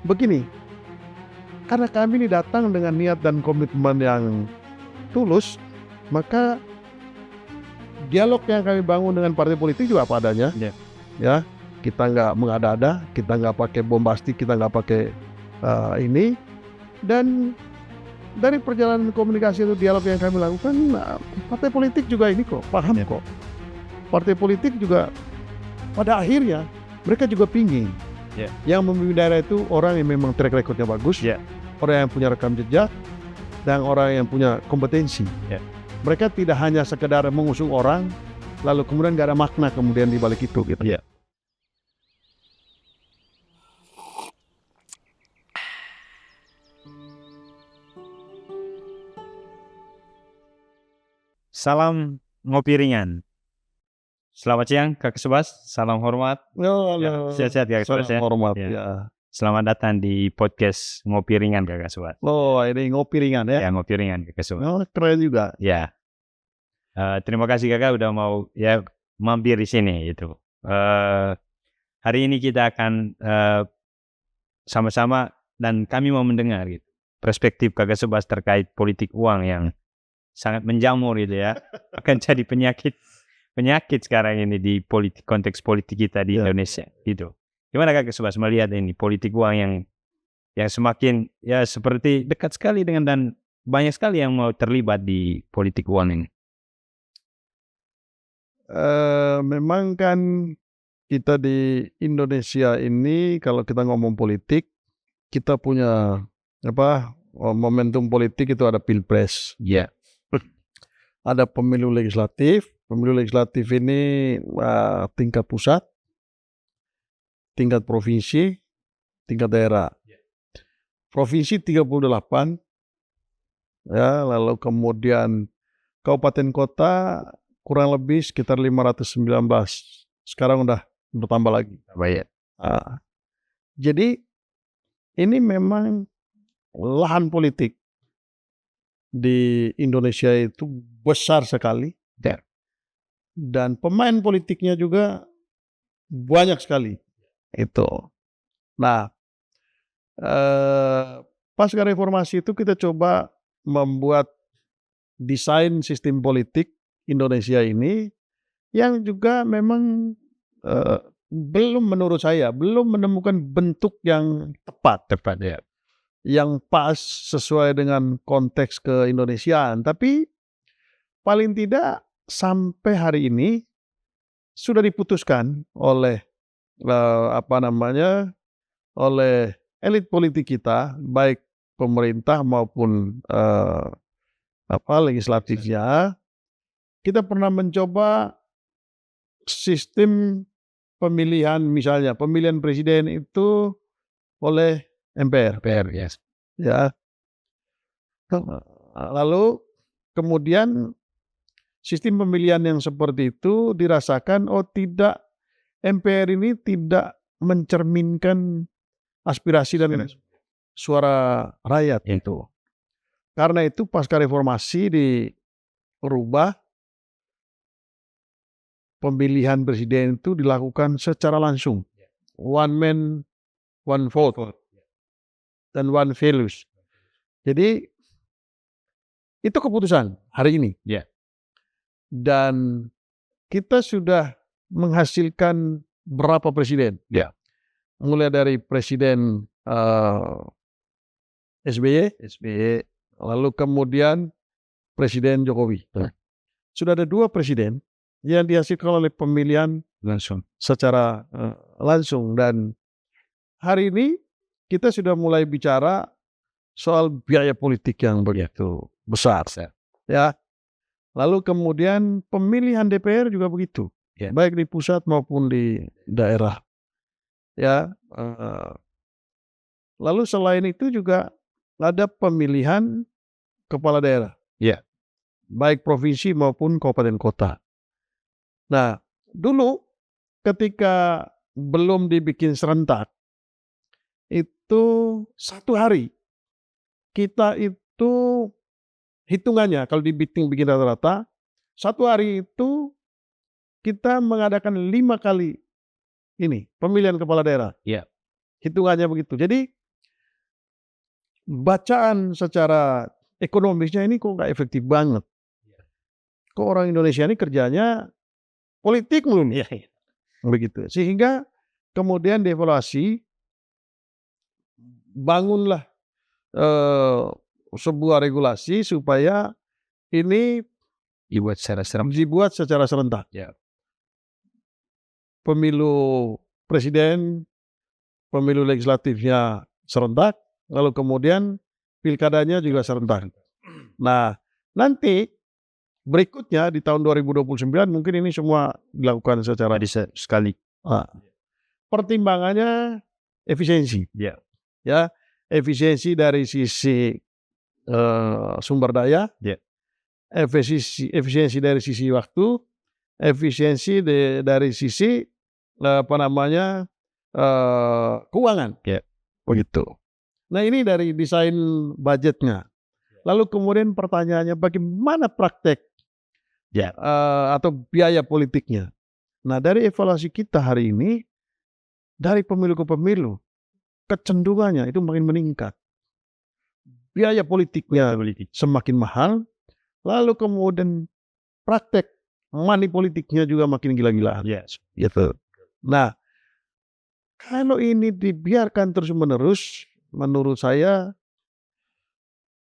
begini, karena kami ini datang dengan niat dan komitmen yang tulus, maka dialog yang kami bangun dengan partai politik juga apa adanya. Ya, kita nggak mengada-ada, kita nggak pakai bombastik, kita nggak pakai ini. Dan dari perjalanan komunikasi itu dialog yang kami lakukan, partai politik juga ini kok paham kok. Partai politik juga pada akhirnya mereka juga pingin yang memimpin daerah itu orang yang memang track recordnya bagus, orang yang punya rekam jejak, dan orang yang punya kompetensi. Mereka tidak hanya sekedar mengusung orang, lalu kemudian nggak ada makna kemudian di balik itu gitu. Salam ngopi ringan. Selamat siang Kak Subas, salam hormat. Halo. Sehat-sehat Kak Subas ya. Hormat Ya. ya. Selamat datang di podcast ngopi ringan Kak Subas. Ini ngopi ringan ya. Ya, ngopi ringan Kak Subas. Keren juga. Ya. Terima kasih Kakak udah mau mampir di sini itu. Hari ini kita akan sama-sama dan kami mau mendengar gitu perspektif Kakak Subas terkait politik uang yang sangat menjamur gitu ya. Akan jadi penyakit sekarang ini di konteks politik kita di Indonesia gitu. Gimana Kakak Subas melihat ini politik uang yang semakin seperti dekat sekali dengan dan banyak sekali yang mau terlibat di politik uang ini? Memang kan kita di Indonesia ini kalau kita ngomong politik, kita punya momentum politik itu ada pilpres. Ada pemilu legislatif. Pemilu legislatif ini tingkat pusat, tingkat provinsi, tingkat daerah. Provinsi 38, ya, lalu kemudian kabupaten kota kurang lebih sekitar 519. Sekarang udah bertambah lagi. Jadi ini memang lahan politik di Indonesia itu besar sekali. Dan pemain politiknya juga banyak sekali. Itu. Nah, pasca reformasi itu kita coba membuat desain sistem politik Indonesia ini yang juga memang menurut saya belum menemukan bentuk yang tepat ya. Yang pas sesuai dengan konteks keindonesiaan. Tapi paling tidak sampai hari ini sudah diputuskan oleh oleh elit politik kita, baik pemerintah maupun legislatifnya. Kita pernah mencoba sistem pemilihan, misalnya pemilihan presiden itu oleh MPR. Ya. Lalu kemudian sistem pemilihan yang seperti itu dirasakan tidak, MPR ini tidak mencerminkan aspirasi dan suara rakyat itu. Karena itu pasca reformasi dirubah, pemilihan presiden itu dilakukan secara langsung. One man, one vote. Dan one values. Jadi itu keputusan hari ini. Dan kita sudah menghasilkan berapa presiden? Mulai dari Presiden SBY, lalu kemudian Presiden Jokowi. Sudah ada 2 presiden yang dihasilkan oleh pemilihan langsung, secara langsung. Dan hari ini kita sudah mulai bicara soal biaya politik yang begitu besar. Ya. Lalu kemudian pemilihan DPR juga begitu, baik di pusat maupun di daerah. Ya. Lalu selain itu juga ada pemilihan kepala daerah, baik provinsi maupun kabupaten kota. Nah, dulu ketika belum dibikin serentak, itu 1 hari kita itu hitungannya kalau bikin rata-rata, 1 hari itu kita mengadakan 5 kali ini pemilihan kepala daerah. Hitungannya begitu. Jadi bacaan secara ekonomisnya ini kok nggak efektif banget. Kok orang Indonesia ini kerjanya politik mulu nih. Begitu. Sehingga kemudian dievaluasi, bangunlah sebuah regulasi supaya ini Dibuat secara seram. dibuat secara serentak. Ya. Pemilu presiden, pemilu legislatifnya serentak, lalu kemudian pilkadanya juga serentak. Nah, nanti berikutnya di tahun 2029 mungkin ini semua dilakukan secara Sekali. pertimbangannya efisiensi. Ya. Ya, efisiensi dari sisi sumber daya, Ya. efisiensi dari sisi waktu, efisiensi dari sisi keuangan. Ya. Begitu. Nah, ini dari desain budgetnya. Lalu kemudian pertanyaannya bagaimana praktek atau biaya politiknya. Nah, dari evaluasi kita hari ini, dari pemilu ke pemilu, kecenderungannya itu makin meningkat. Biaya politiknya semakin mahal, lalu kemudian praktek money politiknya juga makin gila-gilaan. Yes. Gitu. Nah, kalau ini dibiarkan terus-menerus, menurut saya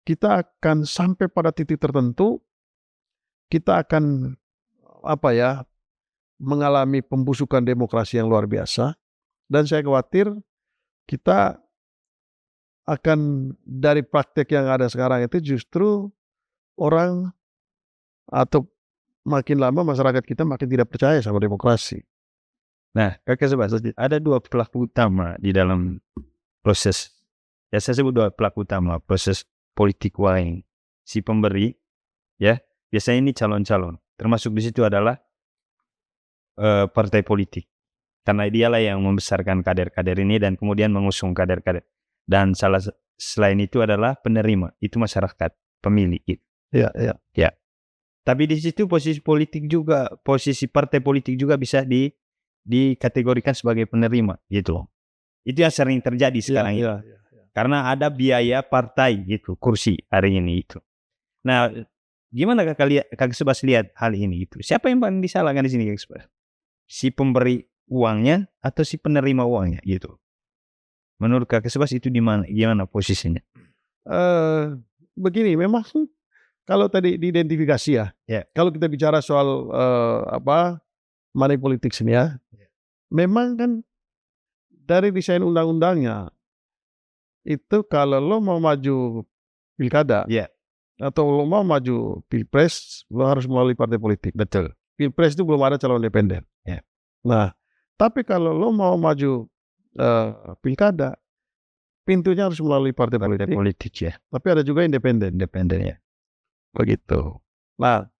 kita akan sampai pada titik tertentu, kita akan mengalami pembusukan demokrasi yang luar biasa, dan saya khawatir kita akan dari praktek yang ada sekarang itu justru orang atau makin lama masyarakat kita makin tidak percaya sama demokrasi. Nah, Kakak Sebastian, ada dua pelaku utama di dalam proses, ya saya sebut dua pelaku utama proses politik uang. Si pemberi, ya biasanya ini calon-calon, termasuk di situ adalah partai politik, karena dialah yang membesarkan kader-kader ini dan kemudian mengusung kader-kader. Dan selain itu adalah penerima, itu masyarakat, pemilih. Ya. Tapi di situ posisi partai politik juga bisa dikategorikan sebagai penerima, gitu loh. Itu yang sering terjadi sekarang ini. Karena ada biaya partai gitu, kursi hari ini itu. Nah, gimana Kak Sebas lihat hal ini itu? Siapa yang paling disalahkan di sini, Kak Sebas? Si pemberi uangnya atau si penerima uangnya gitu? Menurut Kak Sebas itu gimana posisinya? Begini, memang kalau tadi diidentifikasi ya. Kalau kita bicara soal money politics ini ya, memang kan dari desain undang-undangnya itu kalau lo mau maju pilkada atau lo mau maju pilpres, lo harus melalui partai politik. Betul. Pilpres itu belum ada calon independen. Nah, tapi kalau lo mau maju pilkada, pintunya harus melalui partai politik ya. Tapi ada juga independen ya. Begitu. Nah,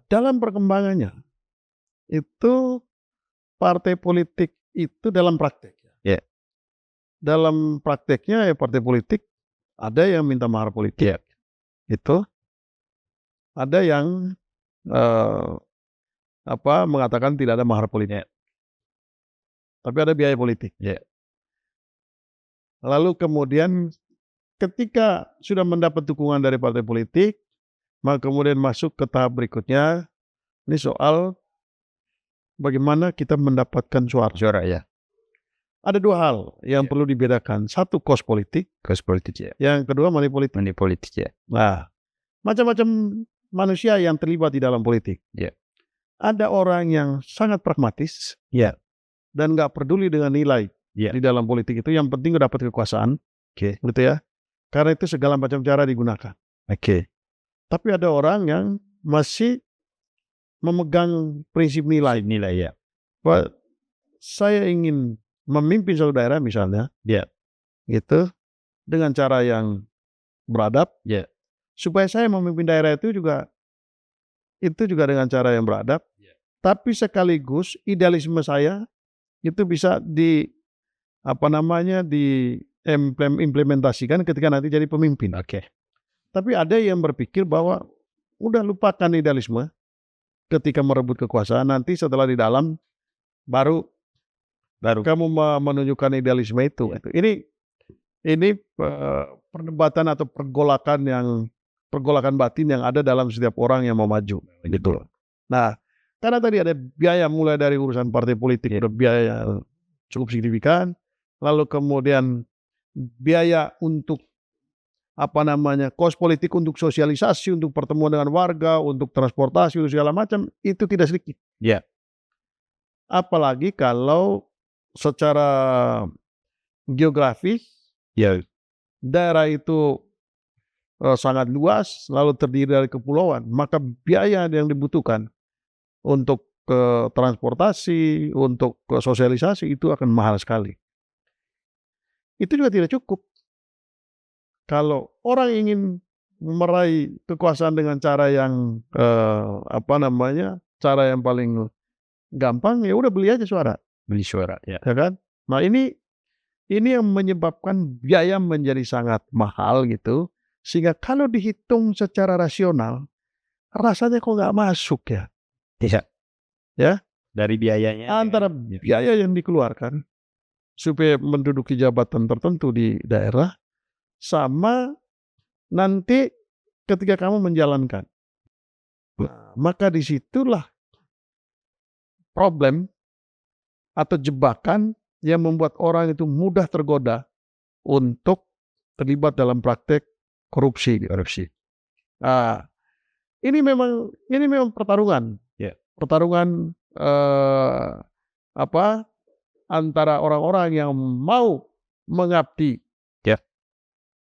dalam perkembangannya itu partai politik itu dalam praktek. Dalam prakteknya ya partai politik ada yang minta mahar politik. Itu ada yang mengatakan tidak ada mahar politik. Tapi ada biaya politik. Lalu kemudian ketika sudah mendapat dukungan dari partai politik, maka kemudian masuk ke tahap berikutnya. Ini soal bagaimana kita mendapatkan suara. Ada dua hal yang perlu dibedakan. Satu, cost politik. Yang kedua, money politik. Nah, macam-macam manusia yang terlibat di dalam politik. Ada orang yang sangat pragmatis dan nggak peduli dengan nilai di dalam politik itu. Yang penting dapat kekuasaan, gitu ya. Karena itu segala macam cara digunakan. Tapi ada orang yang masih memegang prinsip nilai. Pak, saya ingin memimpin suatu daerah misalnya, gitu, dengan cara yang beradab, supaya saya memimpin daerah itu juga dengan cara yang beradab, tapi sekaligus idealisme saya itu bisa diimplementasikan ketika nanti jadi pemimpin. Tapi ada yang berpikir bahwa udah lupakan idealisme ketika merebut kekuasaan, nanti setelah di dalam baru kamu menunjukkan idealisme itu. Ini ini perdebatan atau pergolakan batin yang ada dalam setiap orang yang mau maju gitu loh. Nah, karena tadi ada biaya mulai dari urusan partai politik, ada biaya yang cukup signifikan, lalu kemudian biaya untuk kos politik untuk sosialisasi, untuk pertemuan dengan warga, untuk transportasi, untuk segala macam, itu tidak sedikit. Ya. Apalagi kalau secara geografis, Ya. daerah itu sangat luas, lalu terdiri dari kepulauan, maka biaya yang dibutuhkan untuk transportasi, untuk sosialisasi itu akan mahal sekali. Itu juga tidak cukup. Kalau orang ingin meraih kekuasaan dengan cara yang cara yang paling gampang, ya udah beli aja suara, Beli suara, ya. ya kan? Nah ini yang menyebabkan biaya menjadi sangat mahal gitu, sehingga kalau dihitung secara rasional, rasanya kok nggak masuk ya. Iya. Ya. Dari biayanya. Antara biaya yang dikeluarkan supaya menduduki jabatan tertentu di daerah, sama nanti ketika kamu menjalankan. Nah, maka disitulah problem atau jebakan yang membuat orang itu mudah tergoda untuk terlibat dalam praktek korupsi. Nah, ini memang pertarungan. Ya. Pertarungan antara orang-orang yang mau mengabdi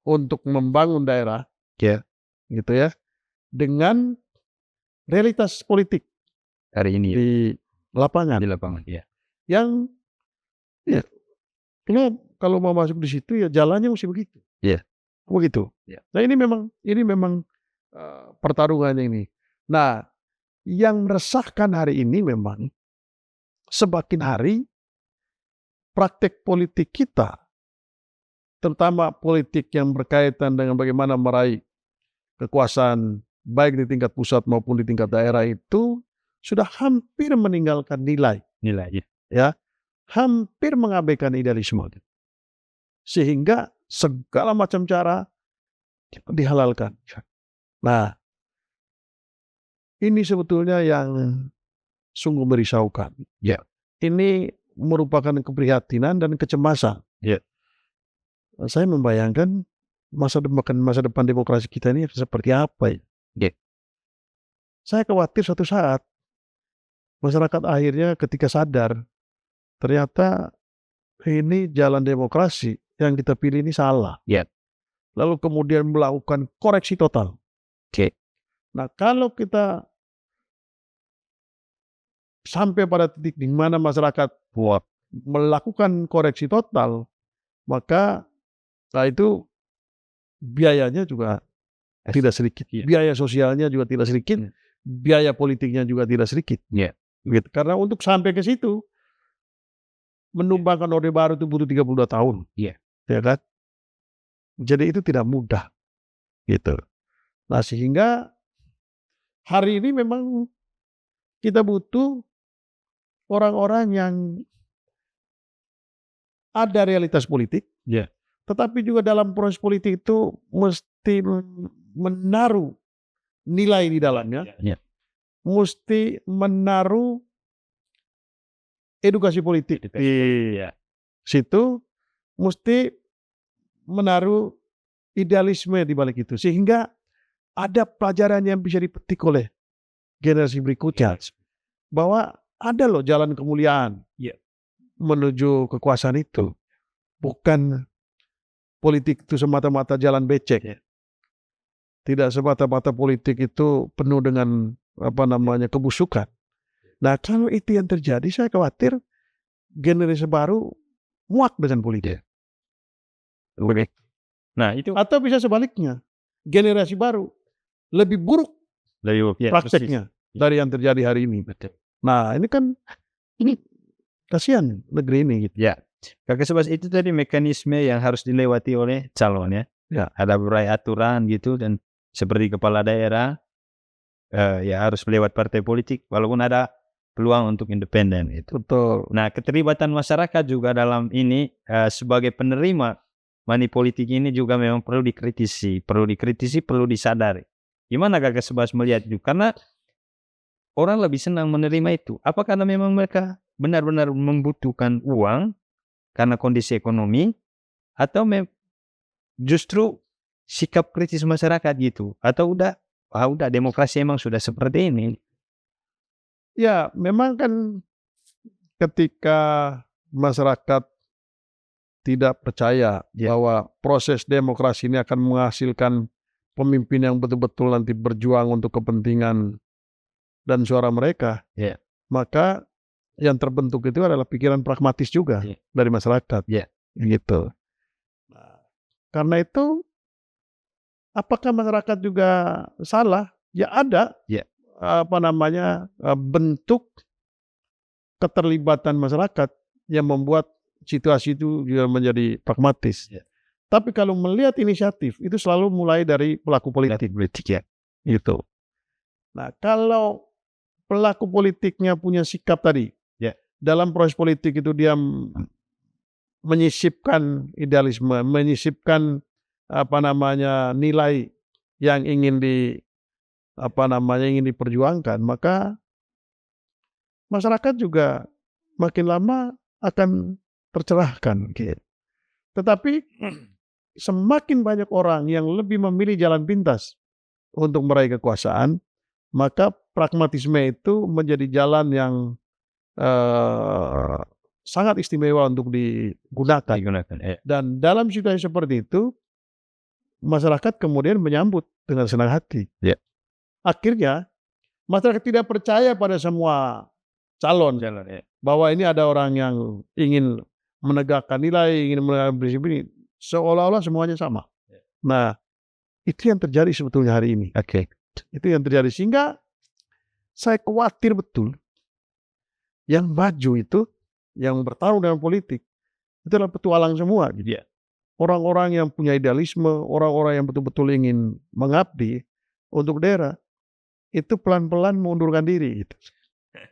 untuk membangun daerah, gitu ya, dengan realitas politik hari ini di lapangan. Ya. Yang ya, kalau mau masuk di situ ya jalannya mesti begitu. Iya. Begitu. Ya. Nah ini memang pertarungan ini. Nah, yang meresahkan hari ini memang semakin hari praktek politik kita, terutama politik yang berkaitan dengan bagaimana meraih kekuasaan baik di tingkat pusat maupun di tingkat daerah, itu sudah hampir meninggalkan nilai, ya, hampir mengabaikan idealisme, sehingga segala macam cara dihalalkan. Nah, ini sebetulnya yang sungguh merisaukan. Ya. Ini merupakan keprihatinan dan kecemasan. Ya. Saya membayangkan masa depan demokrasi kita ini seperti apa ya. Ya. Saya khawatir suatu saat masyarakat akhirnya ketika sadar ternyata ini jalan demokrasi yang kita pilih ini salah. Ya. Lalu kemudian melakukan koreksi total. Oke. Nah, kalau kita sampai pada titik di mana masyarakat melakukan koreksi total, maka itu biayanya juga tidak sedikit. Biaya sosialnya juga tidak sedikit. Biaya politiknya juga tidak sedikit. Gitu. Karena untuk sampai ke situ, menumbangkan Orde Baru itu butuh 32 tahun. Ya kan? Jadi itu tidak mudah. Gitu. Nah, sehingga hari ini memang kita butuh orang-orang yang ada realitas politik, tetapi juga dalam proses politik itu mesti menaruh nilai di dalamnya, mesti menaruh edukasi politik di situ, mesti menaruh idealisme di balik itu, sehingga ada pelajaran yang bisa dipetik oleh generasi berikutnya, bahwa ada loh jalan kemuliaan menuju kekuasaan itu. Bukan politik itu semata-mata jalan becek. Tidak semata-mata politik itu penuh dengan kebusukan. Nah, kalau itu yang terjadi, saya khawatir generasi baru muak dengan politik. Nah, itu atau bisa sebaliknya, generasi baru lebih buruk prakteknya dari yang terjadi hari ini. Nah, ini kasihan negeri ini gitu. Ya. Kakak Subas, itu tadi mekanisme yang harus dilewati oleh calon ya. Ada beberapa aturan gitu, dan seperti kepala daerah ya harus lewat partai politik walaupun ada peluang untuk independen itu. Betul. Nah, keterlibatan masyarakat juga dalam ini sebagai penerima money politik ini juga memang perlu dikritisi, perlu disadari. Gimana Kakak Subas melihat itu? Karena orang lebih senang menerima itu. Apa karena memang mereka benar-benar membutuhkan uang karena kondisi ekonomi, atau justru sikap kritis masyarakat gitu? Atau udah demokrasi emang sudah seperti ini? Ya, memang kan ketika masyarakat tidak percaya bahwa proses demokrasi ini akan menghasilkan pemimpin yang betul-betul nanti berjuang untuk kepentingan dan suara mereka, maka yang terbentuk itu adalah pikiran pragmatis juga dari masyarakat, gitu. Nah, karena itu, apakah masyarakat juga salah? Ya ada, bentuk keterlibatan masyarakat yang membuat situasi itu juga menjadi pragmatis. Tapi kalau melihat inisiatif itu selalu mulai dari pelaku politik, gitu. Nah, kalau pelaku politiknya punya sikap tadi, dalam proses politik itu dia menyisipkan idealisme, menyisipkan nilai yang ingin diperjuangkan, maka masyarakat juga makin lama akan tercerahkan. Tetapi semakin banyak orang yang lebih memilih jalan pintas untuk meraih kekuasaan, maka pragmatisme itu menjadi jalan yang sangat istimewa untuk digunakan. Dan dalam situasi seperti itu, masyarakat kemudian menyambut dengan senang hati. Akhirnya masyarakat tidak percaya pada semua calon, bahwa ini ada orang yang ingin menegakkan nilai, ingin menegakkan prinsip ini, seolah-olah semuanya sama. Nah, itu yang terjadi sebetulnya hari ini. Itu yang terjadi, sehingga saya khawatir betul yang maju itu, yang bertarung dalam politik, itu adalah petualang semua. Orang-orang yang punya idealisme, orang-orang yang betul-betul ingin mengabdi untuk daerah, itu pelan-pelan mengundurkan diri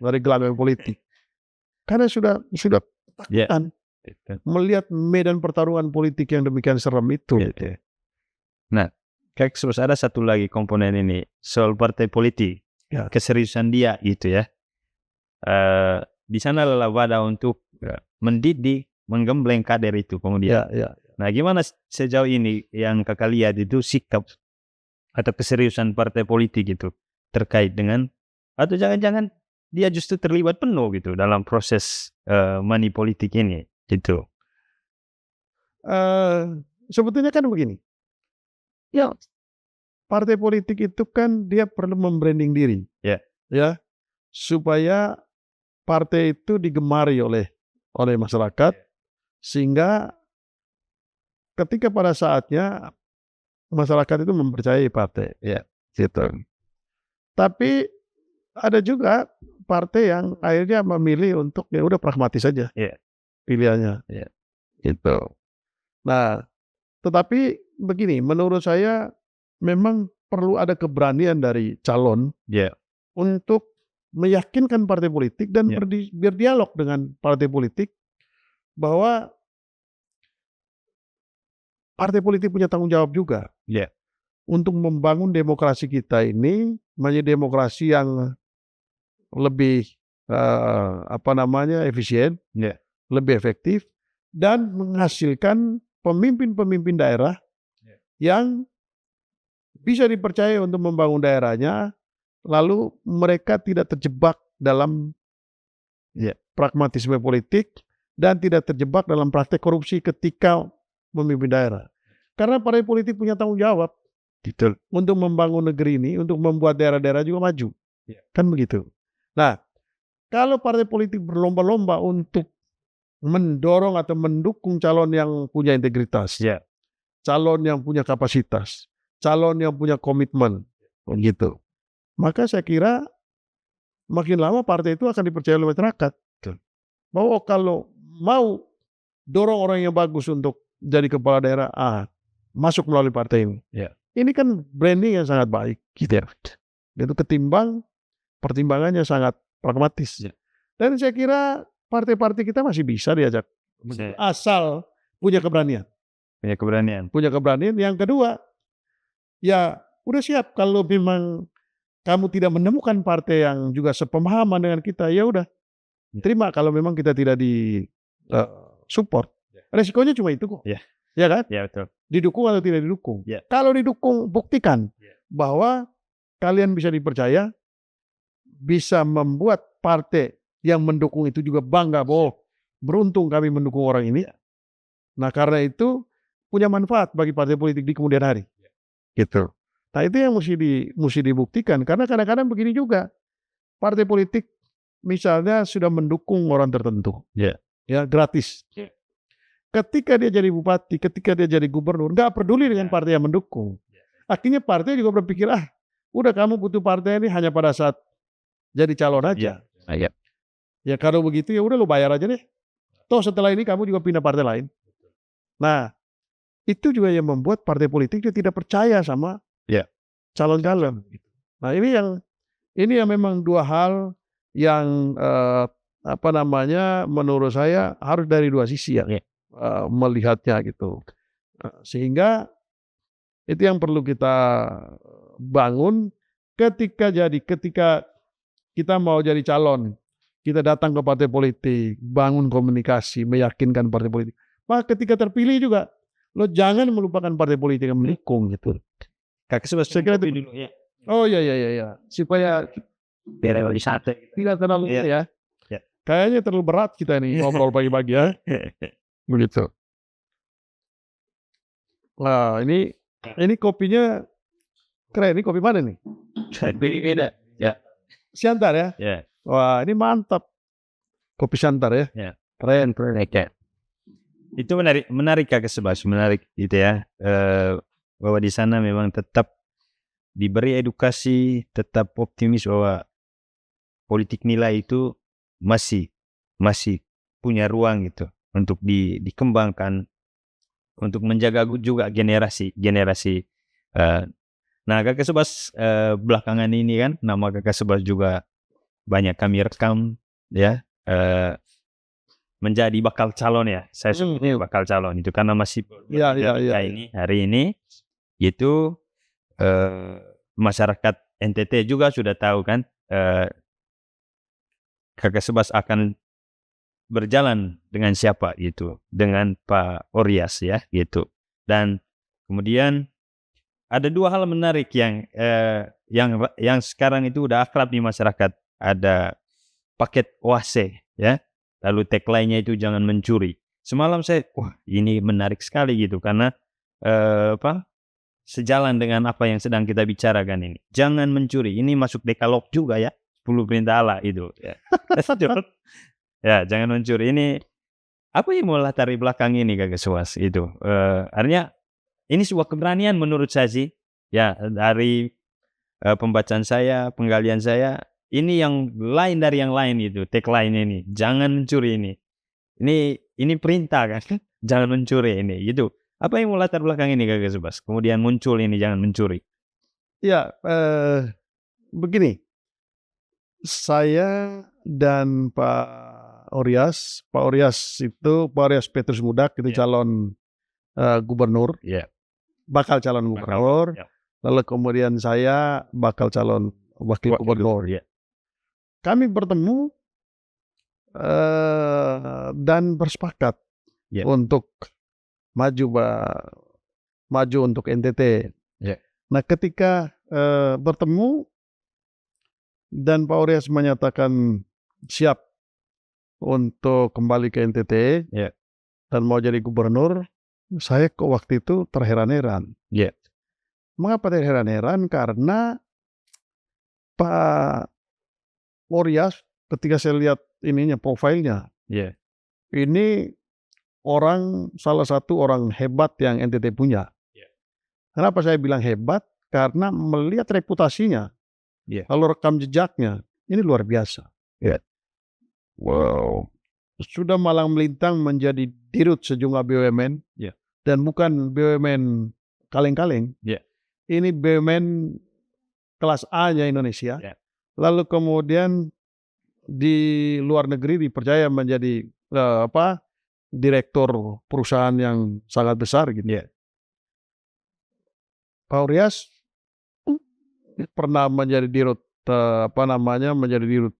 dari gelanggang politik. Karena sudah ketakutan melihat medan pertarungan politik yang demikian serem itu. Nah, Kak Subas, ada satu lagi komponen ini, soal partai politik, keseriusan dia gitu ya. Di sana adalah wadah untuk mendidik, menggembleng kader itu kemudian. Nah, gimana sejauh ini yang Kakak lihat itu sikap atau keseriusan partai politik itu terkait dengan, atau jangan-jangan dia justru terlibat penuh gitu dalam proses money politik ini gitu? Sebetulnya kan begini, partai politik itu kan dia perlu membranding diri, supaya partai itu digemari oleh masyarakat, sehingga ketika pada saatnya masyarakat itu mempercayai partai, gitu. Tapi ada juga partai yang akhirnya memilih untuk ya udah pragmatis saja pilihannya, gitu. Nah, tetapi begini, menurut saya memang perlu ada keberanian dari calon untuk meyakinkan partai politik dan berdialog dengan partai politik bahwa partai politik punya tanggung jawab juga untuk membangun demokrasi kita ini menjadi demokrasi yang lebih efisien, lebih efektif, dan menghasilkan pemimpin-pemimpin daerah yang bisa dipercaya untuk membangun daerahnya, lalu mereka tidak terjebak dalam pragmatisme politik dan tidak terjebak dalam praktek korupsi ketika memimpin daerah. Karena partai politik punya tanggung jawab untuk membangun negeri ini, untuk membuat daerah-daerah juga maju. Kan begitu. Nah, kalau partai politik berlomba-lomba untuk mendorong atau mendukung calon yang punya integritas, calon yang punya kapasitas, calon yang punya komitmen, begitu, maka saya kira makin lama partai itu akan dipercaya oleh masyarakat. Bahwa kalau mau dorong orang yang bagus untuk jadi kepala daerah, masuk melalui partai ini. Ini kan branding yang sangat baik, gitu. Itu pertimbangannya sangat pragmatis. Dan saya kira partai-partai kita masih bisa diajak, asal punya keberanian. Punya keberanian. Punya keberanian. Yang kedua, ya udah siap kalau memang kamu tidak menemukan partai yang juga sepemahaman dengan kita, ya udah terima kalau memang kita tidak di support. Resikonya cuma itu kok. Ya. Ya kan? Ya betul. Didukung atau tidak didukung. Ya. Kalau didukung, buktikan bahwa kalian bisa dipercaya, bisa membuat partai yang mendukung itu juga bangga bahwa beruntung kami mendukung orang ini. Nah karena itu punya manfaat bagi partai politik di kemudian hari. Gitu. Nah itu yang mesti dibuktikan. Karena kadang-kadang begini juga. Partai politik misalnya sudah mendukung orang tertentu. Ya gratis. Ketika dia jadi bupati, ketika dia jadi gubernur, nggak peduli dengan partai yang mendukung. Akhirnya partai juga berpikir, udah kamu butuh partai ini hanya pada saat jadi calon aja. Ya kalau begitu ya udah lo bayar aja deh. Toh setelah ini kamu juga pindah partai lain. Nah itu juga yang membuat partai politik juga tidak percaya sama calon-calon. Nah ini yang memang dua hal yang menurut saya harus dari dua sisi ya. Melihatnya gitu, sehingga itu yang perlu kita bangun ketika kita mau jadi calon, kita datang ke partai politik, bangun komunikasi, meyakinkan partai politik. Maka ketika terpilih juga, lo jangan melupakan partai politik yang mendukung gitu. Kakak sebenarnya dulu ya. Oh iya, supaya tidak terlalu ya. Kayaknya terlalu berat kita nih ngobrol pagi-pagi ya. Begitu. Nah ini kopinya keren. Ini kopi mana nih? Beda. Ya. Siantar ya? Ya. Wah ini mantap. Kopi Siantar ya? Ya. Keren. Itu menarik Kakak Subas, menarik gitu ya. Bahwa di sana memang tetap diberi edukasi, tetap optimis bahwa politik nilai itu masih punya ruang gitu untuk dikembangkan, untuk menjaga juga generasi. Nah Kakak Subas belakangan ini kan nama Kakak Subas juga banyak kami rekam ya, menjadi bakal calon ya. Saya sebutnya bakal calon itu karena masih ini hari ini itu masyarakat NTT juga sudah tahu kan, Kakak Subas akan berjalan dengan siapa gitu, dengan Pak Oryas ya gitu. Dan kemudian ada dua hal menarik yang sekarang itu udah akrab di masyarakat. Ada paket OAC ya, lalu tagline-nya itu jangan mencuri. Semalam ini menarik sekali gitu karena sejalan dengan apa yang sedang kita bicarakan ini. Jangan mencuri. Ini masuk dekalog juga ya, 10 perintah Allah itu ya. Ya, jangan mencuri. Ini apa yang mau latar belakang ini Kakak Subas itu? Artinya ini sebuah keberanian menurut saya sih. Ya, dari pembacaan saya, penggalian saya, ini yang lain dari yang lain itu. Tagline ini, jangan mencuri ini. Ini perintah kan? Jangan mencuri ini gitu. Apa yang mau latar belakang ini Kakak Subas? Kemudian muncul ini jangan mencuri. Ya, begini. Saya dan Pak Oryas Petrus Mudak itu calon gubernur, bakal calon gubernur, lalu kemudian saya bakal calon wakil gubernur. Kami bertemu dan bersepakat untuk maju untuk NTT. Nah ketika bertemu dan Pak Oryas menyatakan siap untuk kembali ke NTT dan mau jadi gubernur, saya kok waktu itu terheran-heran. Mengapa terheran-heran? Karena Pak Oryas ketika saya lihat profilnya, ini salah satu orang hebat yang NTT punya. Kenapa saya bilang hebat? Karena melihat reputasinya, lalu rekam jejaknya, ini luar biasa. Wow, sudah malang melintang menjadi dirut sejumlah BUMN, dan bukan BUMN kaleng-kaleng. Ini BUMN kelas A-nya Indonesia. Lalu kemudian di luar negeri dipercaya menjadi direktur perusahaan yang sangat besar gitu. Iya. Pak Urias pernah menjadi dirut menjadi dirut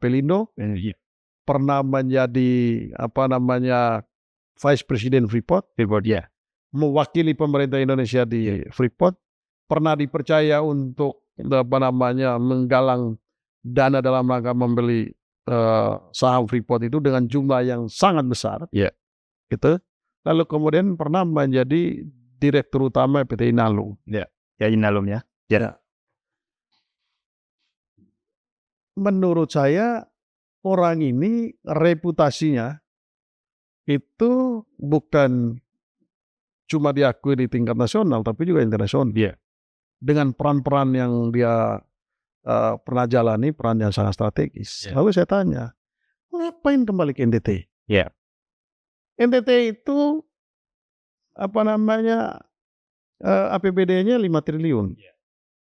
Pelindo, Iya. pernah menjadi Vice President Freeport, Ya. mewakili pemerintah Indonesia di Freeport, pernah dipercaya untuk menggalang dana dalam rangka membeli saham Freeport itu dengan jumlah yang sangat besar. Iya. Gitu. Lalu kemudian pernah menjadi direktur utama PT Inalum. Ya, Inalum ya. Ya. Menurut saya orang ini reputasinya itu bukan cuma diakui di tingkat nasional tapi juga internasional. Iya. Dengan peran-peran yang dia pernah jalani, peran yang sangat strategis. Iya. Lalu saya tanya, ngapain kembali ke NTT? Iya. NTT itu APBD-nya 5 triliun. Iya.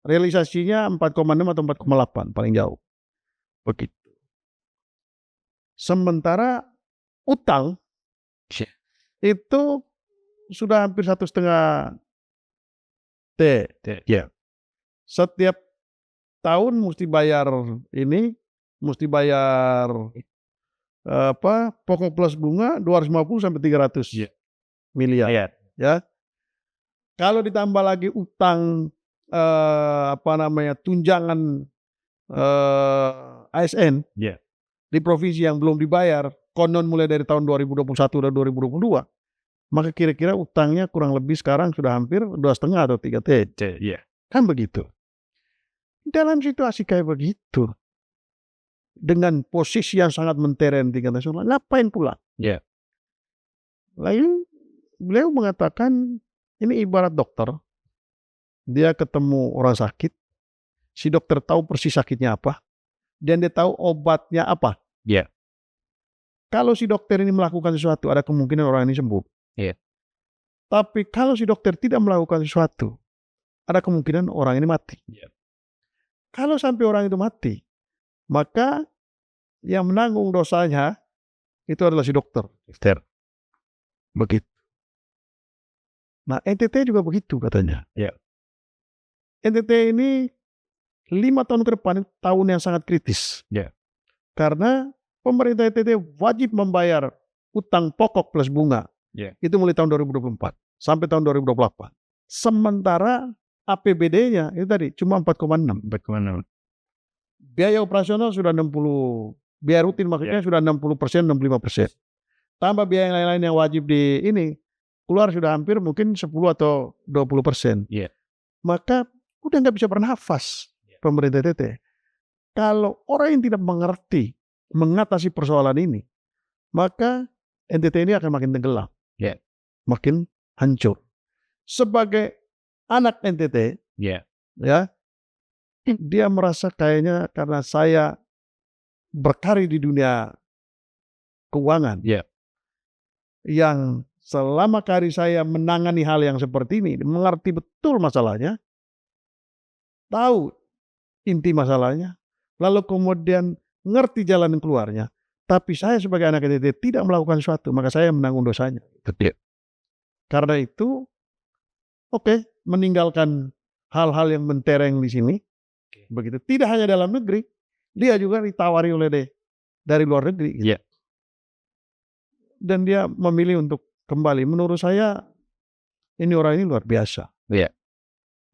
Realisasinya 4,6 atau 4,8 paling jauh. Begitu. Sementara utang itu sudah hampir 1,5 T. Ya. Setiap tahun mesti bayar pokok plus bunga 250 sampai 300 miliar. Iya. Ya. Kalau ditambah lagi utang tunjangan ASN Iya. di provinsi yang belum dibayar, konon mulai dari tahun 2021 dan 2022, maka kira-kira utangnya kurang lebih sekarang sudah hampir 2,5 atau 3 T. Iya. Kan begitu. Dalam situasi kayak begitu, dengan posisi yang sangat mentereng tingkat nasional, ngapain pulang? Iya. Lalu beliau mengatakan ini ibarat dokter, dia ketemu orang sakit, si dokter tahu persis sakitnya apa, dan dia tahu obatnya apa. Iya. Kalau si dokter ini melakukan sesuatu, ada kemungkinan orang ini sembuh. Iya. Tapi kalau si dokter tidak melakukan sesuatu, ada kemungkinan orang ini mati. Iya. Kalau sampai orang itu mati, maka yang menanggung dosanya itu adalah si dokter. Begitu. Nah, NTT juga begitu katanya. Iya. NTT ini 5 tahun ke depan itu tahun yang sangat kritis. Iya. Karena pemerintah NTT wajib membayar utang pokok plus bunga. Iya. Itu mulai tahun 2024 sampai tahun 2028. Sementara APBD-nya itu tadi cuma 4,6. Biaya operasional sudah 60, biaya rutin maksudnya sudah 60%, 65%. Tambah biaya yang lain-lain yang wajib keluar sudah hampir mungkin 10 atau 20%. Iya. Maka udah nggak bisa bernafas pemerintah NTT. Kalau orang yang tidak mengerti mengatasi persoalan ini, maka NTT ini akan makin tenggelam, makin hancur. Sebagai anak NTT, dia merasa kayaknya karena saya berkarir di dunia keuangan, yang selama karir saya menangani hal yang seperti ini, mengerti betul masalahnya, tahu inti masalahnya, lalu kemudian ngerti jalan keluarnya. Tapi saya sebagai anak NTT tidak melakukan sesuatu, maka saya menanggung dosanya. Karena itu, meninggalkan hal-hal yang mentereng di sini. Begitu. Tidak hanya dalam negeri, dia juga ditawari oleh dari luar negeri. Iya. Dan dia memilih untuk kembali. Menurut saya, ini orang ini luar biasa. Iya.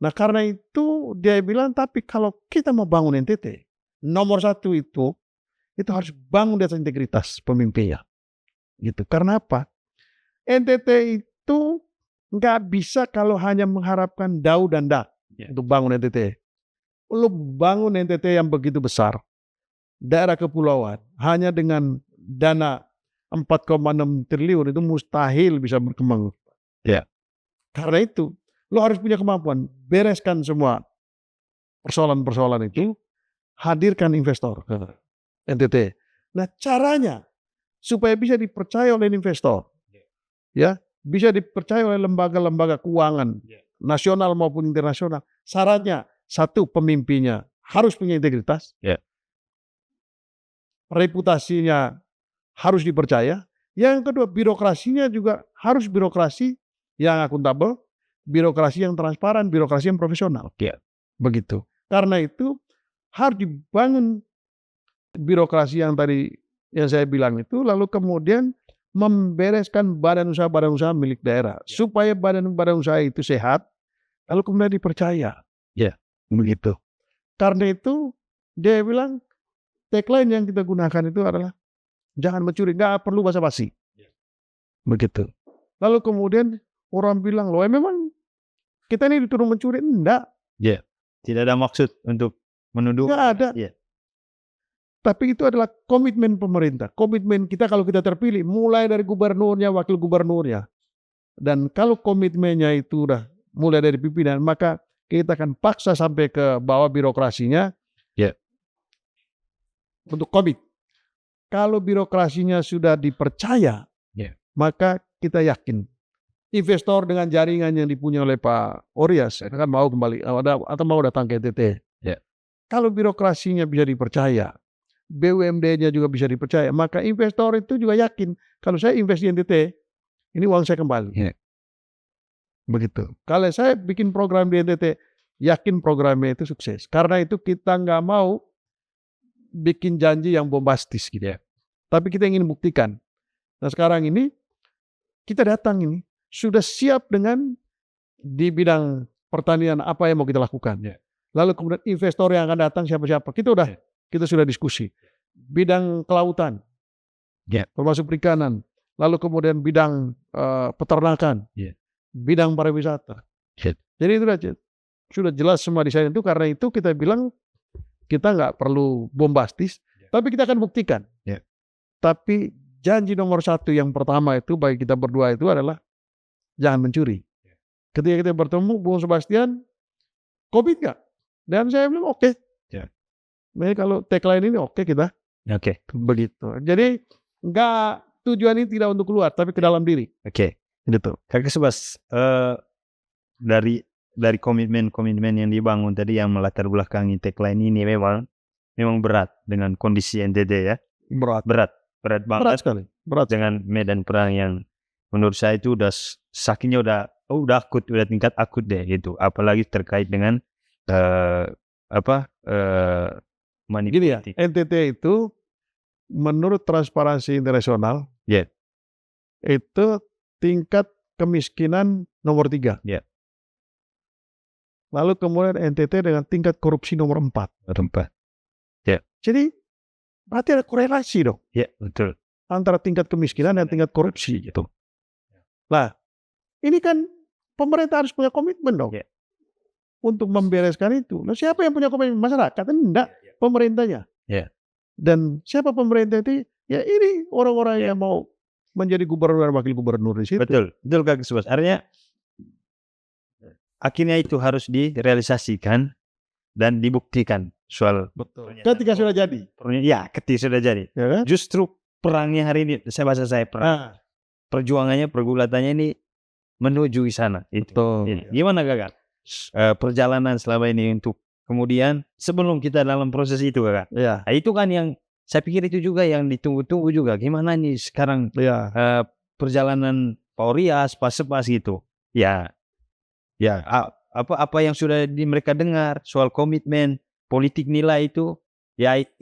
Nah, karena itu dia bilang, tapi kalau kita mau bangun NTT, nomor satu itu harus bangun di atas integritas pemimpinnya. Gitu. Karena apa? NTT itu nggak bisa kalau hanya mengharapkan dau dan dak untuk bangun NTT. Lu bangun NTT yang begitu besar, daerah kepulauan, hanya dengan dana 4,6 triliun itu mustahil bisa berkembang. Karena itu, lo harus punya kemampuan bereskan semua persoalan-persoalan itu, hadirkan investor ke NTT. Nah, caranya supaya bisa dipercaya oleh investor, bisa dipercaya oleh lembaga-lembaga keuangan nasional maupun internasional. Syaratnya satu, pemimpinnya harus punya integritas, reputasinya harus dipercaya, Yang kedua, birokrasinya juga harus birokrasi yang akuntabel, birokrasi yang transparan, birokrasi yang profesional. Begitu. Karena itu harus dibangun birokrasi yang tadi yang saya bilang itu, lalu kemudian membereskan badan usaha milik daerah supaya badan usaha itu sehat, lalu kemudian dipercaya. Begitu. Karena itu dia bilang tagline yang kita gunakan itu adalah jangan mencuri, nggak perlu basa-basi. Begitu. Lalu kemudian orang bilang, loh memang kita ini dituduh mencuri? Enggak. Tidak ada maksud untuk menuduh. Nggak ada. Tapi itu adalah komitmen pemerintah. Komitmen kita kalau kita terpilih, mulai dari gubernurnya, wakil gubernurnya. Dan kalau komitmennya itu udah mulai dari pimpinan, maka kita akan paksa sampai ke bawah birokrasinya untuk komit. Kalau birokrasinya sudah dipercaya, maka kita yakin investor dengan jaringan yang dipunyai oleh Pak Orias akan mau kembali atau mau datang ke NTT. Kalau birokrasinya bisa dipercaya, BUMD-nya juga bisa dipercaya, maka investor itu juga yakin kalau saya invest di NTT, ini uang saya kembali. Begitu. Kalau saya bikin program di NTT, yakin programnya itu sukses. Karena itu kita nggak mau bikin janji yang bombastis gitu ya. Tapi kita ingin buktikan. Nah sekarang ini kita datang ini sudah siap dengan di bidang pertanian apa yang mau kita lakukan. Lalu kemudian investor yang akan datang siapa-siapa. Kita sudah diskusi. Bidang kelautan, termasuk perikanan. Lalu kemudian bidang peternakan, bidang pariwisata. Jadi itu sudah jelas semua desain itu. Karena itu kita bilang kita nggak perlu bombastis, tapi kita akan buktikan. Tapi janji nomor satu yang pertama itu bagi kita berdua itu adalah jangan mencuri. Ketika kita bertemu, Bung Sebastian, komit nggak? Dan saya bilang oke. Nah, kalau tagline ini oke kita. Begitu. Jadi tujuan ini tidak untuk keluar, tapi ke dalam diri. Gitu. Kakak Subas, dari komitmen yang dibangun tadi yang melatar belakangi tagline ini memang berat dengan kondisi NTT ya. Berat banget. Berat sekali. Dengan medan perang yang menurut saya itu udah sakitnya udah akut, udah tingkat akut deh gitu. Apalagi terkait dengan manipulatif. NTT itu menurut Transparansi Internasional itu tingkat kemiskinan nomor 3. Lalu kemudian NTT dengan tingkat korupsi nomor 4. Jadi berarti ada korelasi dong. Betul. Antara tingkat kemiskinan dan tingkat korupsi gitu. Nah, ini kan pemerintah harus punya komitmen dong. Untuk membereskan itu. Nah, siapa yang punya komitmen? Masyarakat? Enggak, pemerintahnya. Dan siapa pemerintah itu? Ya ini orang-orang yang mau menjadi gubernur dan wakil gubernur di situ. Betul Kak Subas. Artinya akhirnya itu harus direalisasikan dan dibuktikan soal. Betul. Ketika sudah jadi. Ketika sudah jadi. Kan? Justru perangnya hari ini, saya perang. Perjuangannya, pergulatannya ini menuju ke sana. Betul. Gimana Kakak? Perjalanan selama ini untuk kemudian sebelum kita dalam proses itu Kakak. Nah, itu kan yang saya pikir itu juga yang ditunggu-tunggu juga. Gimana nih sekarang perjalanan Pak Orias, Pak Sepas gitu. Apa yang sudah mereka dengar soal komitmen politik nilai itu,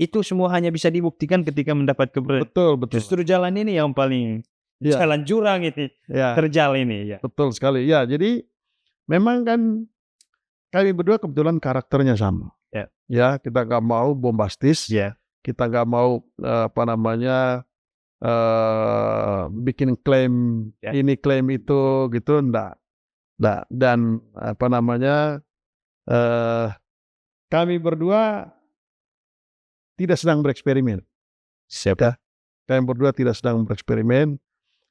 itu semua hanya bisa dibuktikan ketika mendapat keberhasilan. Betul. Justru jalan ini yang paling jalan jurang ini terjal ini. Betul sekali. Jadi memang kan kami berdua kebetulan karakternya sama. Kita nggak mau bombastis. Kita nggak mau bikin klaim ini klaim itu gitu, enggak. Dan kami berdua tidak sedang bereksperimen. Kami berdua tidak sedang bereksperimen.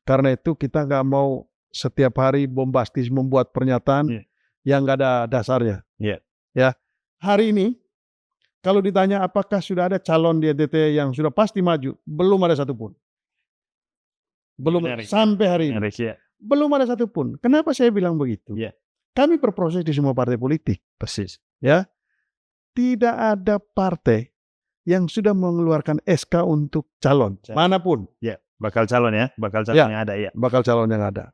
Karena itu kita nggak mau setiap hari bombastis membuat pernyataan yang nggak ada dasarnya. Hari ini kalau ditanya apakah sudah ada calon di NTT yang sudah pasti maju, belum ada satupun. Belum sampai hari ini. Belum ada satupun. Kenapa saya bilang begitu? Kami berproses di semua partai politik. Persis. Tidak ada partai yang sudah mengeluarkan SK untuk calon manapun. Bakal calon ya, bakal calon Ya. yang ada ya. Bakal calon yang ada.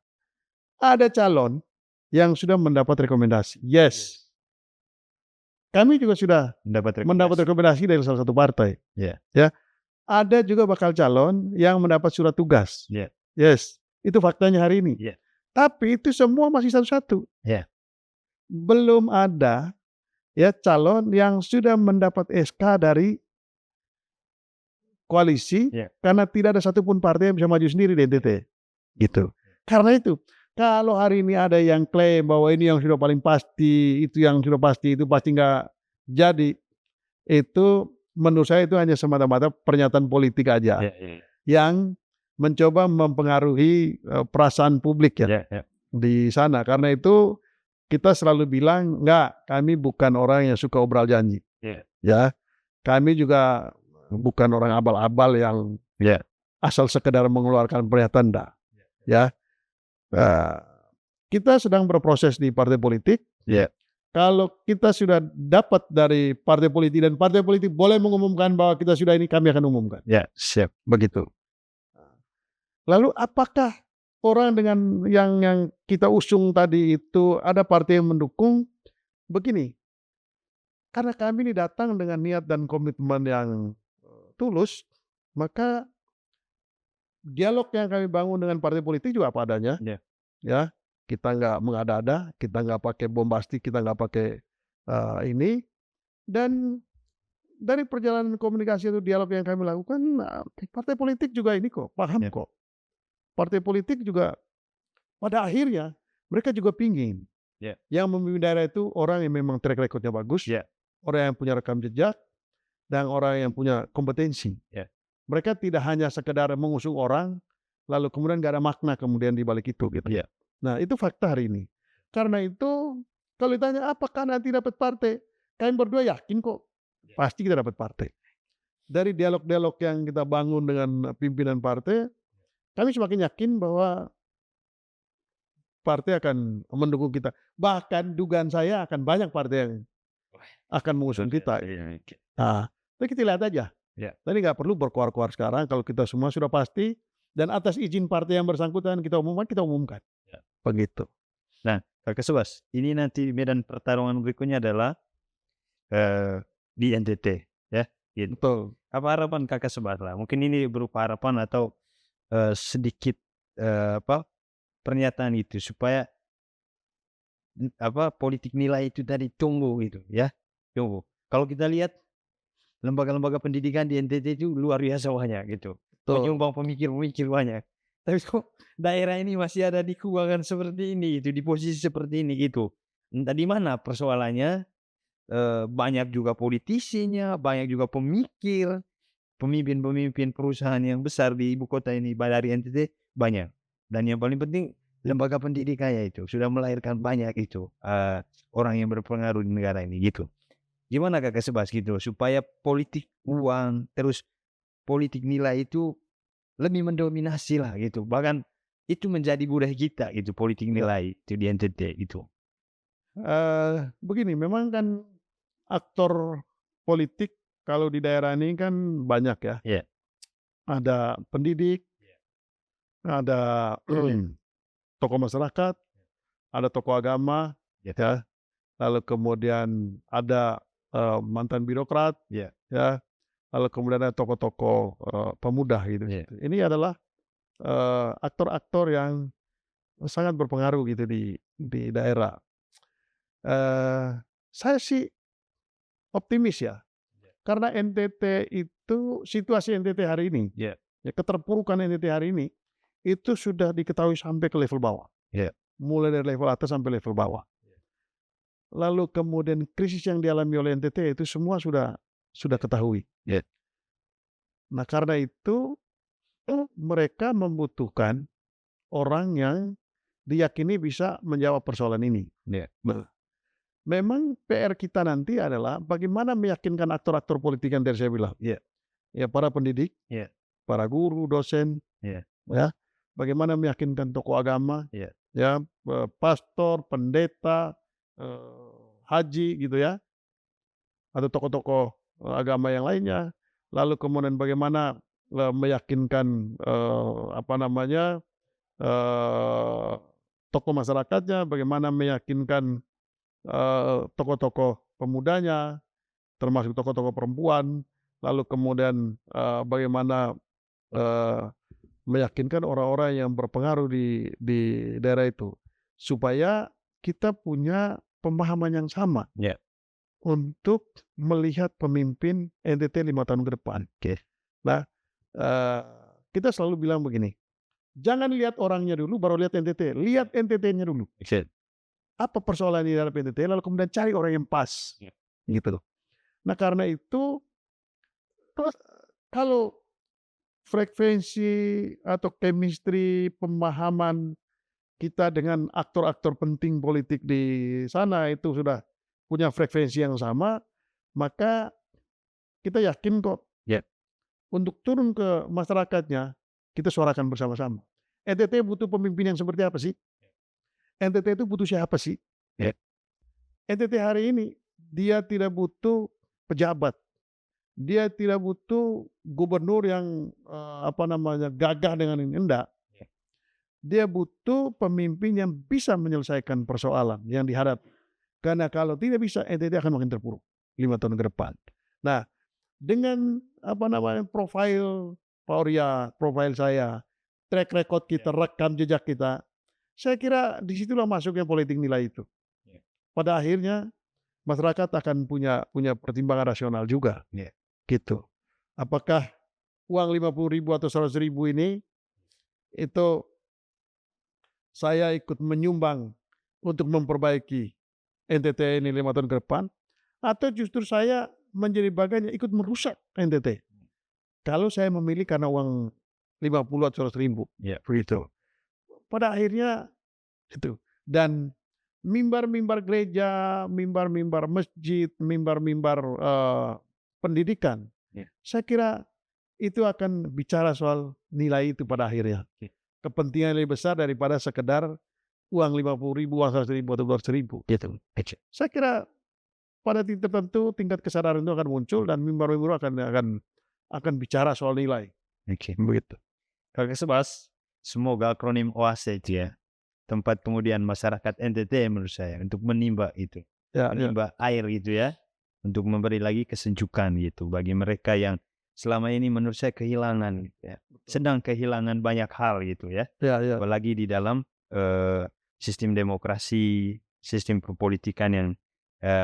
Ada calon yang sudah mendapat rekomendasi. Yes. Kami juga sudah mendapat rekomendasi dari salah satu partai. Ya. Ya. Ada juga bakal calon yang mendapat surat tugas. Ya. Yes. Itu faktanya hari ini. Ya. Tapi itu semua masih satu-satu. Ya. Belum ada ya calon yang sudah mendapat SK dari koalisi Ya. karena tidak ada satupun partai yang bisa maju sendiri di NTT. Gitu. Karena itu, kalau hari ini ada yang klaim bahwa ini yang sudah paling pasti, itu yang sudah pasti, itu pasti nggak jadi, itu menurut saya itu hanya semata-mata pernyataan politik aja Ya, ya. yang mencoba mempengaruhi perasaan publik ya, Ya, ya. di sana. Karena itu kita selalu bilang, enggak, kami bukan orang yang suka obral janji. Ya. Ya, kami juga bukan orang abal-abal yang Ya. asal sekedar mengeluarkan pernyataan enggak. Ya. Kita sedang berproses di partai politik. Ya. Kalau kita sudah dapat dari partai politik dan partai politik boleh mengumumkan bahwa kita sudah ini, kami akan umumkan. Ya, siap. Begitu. Lalu apakah orang dengan yang kita usung tadi itu ada partai yang mendukung? Begini, karena kami ini datang dengan niat dan komitmen yang tulus, maka dialog yang kami bangun dengan partai politik juga apa adanya. Ya. Ya, kita nggak mengada-ada, kita nggak pakai bombastik, kita nggak pakai ini. Dan dari perjalanan komunikasi itu dialog yang kami lakukan, partai politik juga ini kok paham Ya. kok. Partai politik juga pada akhirnya mereka juga pingin Ya. yang memimpin daerah itu orang yang memang track record-nya bagus, Ya. orang yang punya rekam jejak, dan orang yang punya kompetensi. Ya. Mereka tidak hanya sekedar mengusung orang, lalu kemudian nggak ada makna kemudian di balik itu gitu. Ya. Nah itu fakta hari ini. Karena itu kalau ditanya apakah nanti dapat partai, kami berdua yakin kok pasti kita dapat partai. Dari dialog-dialog yang kita bangun dengan pimpinan partai, kami semakin yakin bahwa partai akan mendukung kita. Bahkan dugaan saya akan banyak partai yang akan mengusung kita. Nah, tapi kita lihat aja. Ya. Tadi nggak perlu berkuar-kuar sekarang kalau kita semua sudah pasti dan atas izin partai yang bersangkutan kita umumkan. Ya. Begitu. Nah, Kak Kasubas, ini nanti medan pertarungan berikutnya adalah di NTT, ya. Gitu. Betul. Apa harapan Kakak Kasubas lah? Mungkin ini berupa harapan atau sedikit pernyataan itu supaya politik nilai itu tadi tumbuh gitu, ya. Tumbuh. Kalau kita lihat lembaga-lembaga pendidikan di NTT itu luar biasa banyak gitu. Menyumbang pemikir-pemikir banyak. Tapi kok daerah ini masih ada di keuangan seperti ini gitu, di posisi seperti ini gitu. Entah di mana persoalannya. Banyak juga politisinya, banyak juga pemikir, pemimpin-pemimpin perusahaan yang besar di ibu kota ini dari NTT banyak. Dan yang paling penting lembaga pendidikannya itu sudah melahirkan banyak itu orang yang berpengaruh di negara ini gitu. Gimana Kakak Kasubas gitu supaya politik uang terus politik nilai itu lebih mendominasi lah gitu. Bahkan itu menjadi budaya kita gitu, politik nilai itu di NTT itu. Begini, memang kan aktor politik kalau di daerah ini kan banyak ya. Ya. Ada pendidik, ada tokoh masyarakat, ada tokoh agama, ya. Lalu kemudian ada mantan birokrat, Ya. ya. Lalu kemudian ada tokoh-tokoh pemuda gitu. Ya. Ini adalah aktor-aktor yang sangat berpengaruh gitu di daerah. Saya sih optimis ya, karena NTT itu situasi NTT hari ini, Ya. keterpurukan NTT hari ini itu sudah diketahui sampai ke level bawah, Ya. mulai dari level atas sampai level bawah. Lalu kemudian krisis yang dialami oleh NTT itu semua sudah ketahui. Ya. Nah karena itu mereka membutuhkan orang yang diyakini bisa menjawab persoalan ini. Ya. Memang PR kita nanti adalah bagaimana meyakinkan aktor-aktor politik yang tadi saya bilang. Ya. Ya, para pendidik, Ya. para guru, dosen, Ya. ya, bagaimana meyakinkan tokoh agama, Ya. ya, pastor, pendeta, haji gitu ya, atau tokoh-tokoh agama yang lainnya. Lalu kemudian bagaimana meyakinkan tokoh masyarakatnya, bagaimana meyakinkan tokoh-tokoh pemudanya, termasuk tokoh-tokoh perempuan, lalu kemudian bagaimana meyakinkan orang-orang yang berpengaruh di daerah itu, supaya kita punya pemahaman yang sama Ya. untuk melihat pemimpin NTT 5 tahun ke depan. Oke. Nah, kita selalu bilang begini, jangan lihat orangnya dulu baru lihat NTT, lihat NTT-nya dulu. Oke. Apa persoalan di dalam NTT, lalu kemudian cari orang yang pas, Ya. gitu loh. Nah, karena itu kalau frekuensi atau chemistry pemahaman kita dengan aktor-aktor penting politik di sana itu sudah punya frekuensi yang sama, maka kita yakin kok Ya. untuk turun ke masyarakatnya, kita suarakan bersama-sama. NTT butuh pemimpin yang seperti apa sih? NTT itu butuh siapa sih? Ya. NTT hari ini dia tidak butuh pejabat, dia tidak butuh gubernur yang gagah dengan ini, enggak. Ya. Dia butuh pemimpin yang bisa menyelesaikan persoalan yang dihadapi. Karena kalau tidak bisa, NTT akan makin terpuruk 5 tahun ke depan. Nah, dengan profil Pak Urya, profil saya, track record kita, rekam jejak kita, saya kira disitulah masuknya politik nilai itu. Ya. Pada akhirnya masyarakat akan punya pertimbangan rasional juga. Ya. Gitu. Apakah uang 50.000 atau 100.000 ini itu saya ikut menyumbang untuk memperbaiki NTT ini 5 tahun ke depan, atau justru saya menjadi bagian yang ikut merusak NTT. Kalau saya memilih karena uang 50 atau 100.000, begitu. Pada akhirnya itu. Dan mimbar-mimbar gereja, mimbar-mimbar masjid, mimbar-mimbar pendidikan, saya kira itu akan bicara soal nilai itu pada akhirnya. Kepentingan lebih besar daripada sekedar uang 50.000, uang 100.000 atau 200.000. Gitu. Saya kira pada titik tertentu tingkat kesadaran itu akan muncul dan mimbar-mimbar akan bicara soal nilai. Oke. Begitu. Kakak Subas, semoga akronim OASE itu ya, tempat kemudian masyarakat NTT menurut saya untuk menimba itu, menimba air gitu ya, untuk memberi lagi kesejukan gitu bagi mereka yang selama ini menurut saya kehilangan, ya, sedang kehilangan banyak hal gitu ya, apalagi di dalam sistem demokrasi, sistem perpolitikan yang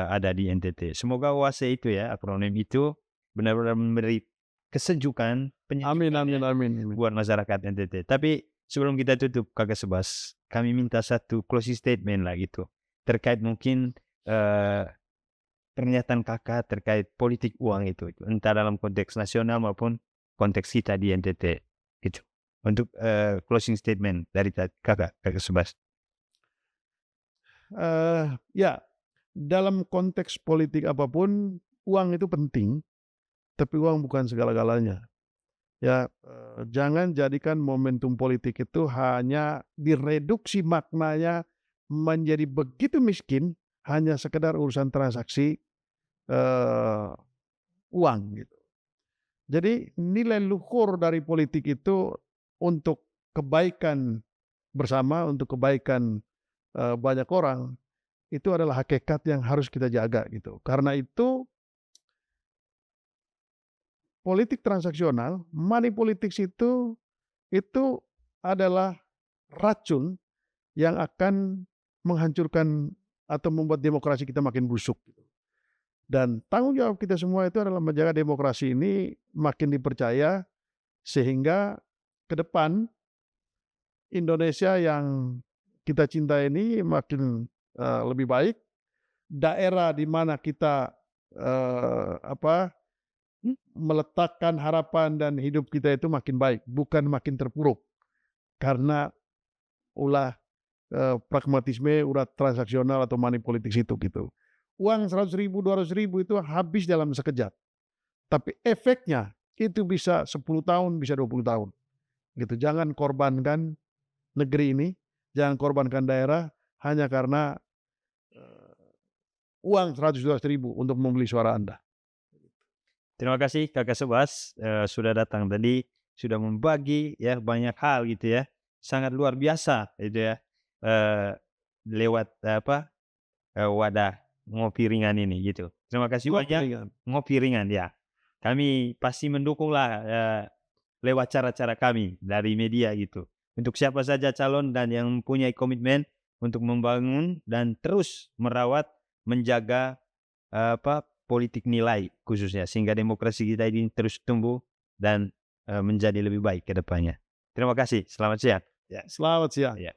ada di NTT. Semoga OASE itu ya, akronim itu benar-benar memberi kesejukan, Amin. buat masyarakat NTT. Tapi sebelum kita tutup Kakak Subas, kami minta satu closing statement lah gitu, terkait mungkin pernyataan kakak terkait politik uang itu, entah dalam konteks nasional maupun konteks kita di NTT gitu. Untuk closing statement dari kakak Subas. Dalam konteks politik apapun, uang itu penting, tapi uang bukan segala-galanya. Ya, jangan jadikan momentum politik itu hanya direduksi maknanya menjadi begitu miskin hanya sekedar urusan transaksi uang gitu. Jadi nilai luhur dari politik itu untuk kebaikan bersama, untuk kebaikan banyak orang, itu adalah hakikat yang harus kita jaga gitu. Karena itu politik transaksional, money politics itu adalah racun yang akan menghancurkan atau membuat demokrasi kita makin busuk. Dan tanggung jawab kita semua itu adalah menjaga demokrasi ini makin dipercaya, sehingga ke depan Indonesia yang kita cinta ini makin lebih baik. Daerah di mana kita meletakkan harapan dan hidup kita itu makin baik, bukan makin terpuruk. Karena ulah pragmatisme, ulah transaksional atau money politics itu gitu. Uang 100.000, 200.000 itu habis dalam sekejap. Tapi efeknya itu bisa 10 tahun, bisa 20 tahun. Gitu. Jangan korbankan negeri ini, jangan korbankan daerah hanya karena uang 100.000 untuk membeli suara Anda. Terima kasih Kakak Subas sudah datang tadi sudah membagi ya banyak hal gitu ya. Sangat luar biasa itu ya. Lewat wadah ngopi ringan ini gitu. Terima kasih banyak. Ngopi ringan ya. Kami pasti mendukunglah lewat cara-cara kami dari media gitu. Untuk siapa saja calon dan yang mempunyai komitmen untuk membangun dan terus merawat, menjaga politik nilai khususnya sehingga demokrasi kita ini terus tumbuh dan menjadi lebih baik ke depannya. Terima kasih. Selamat siang. Selamat siang. Ya.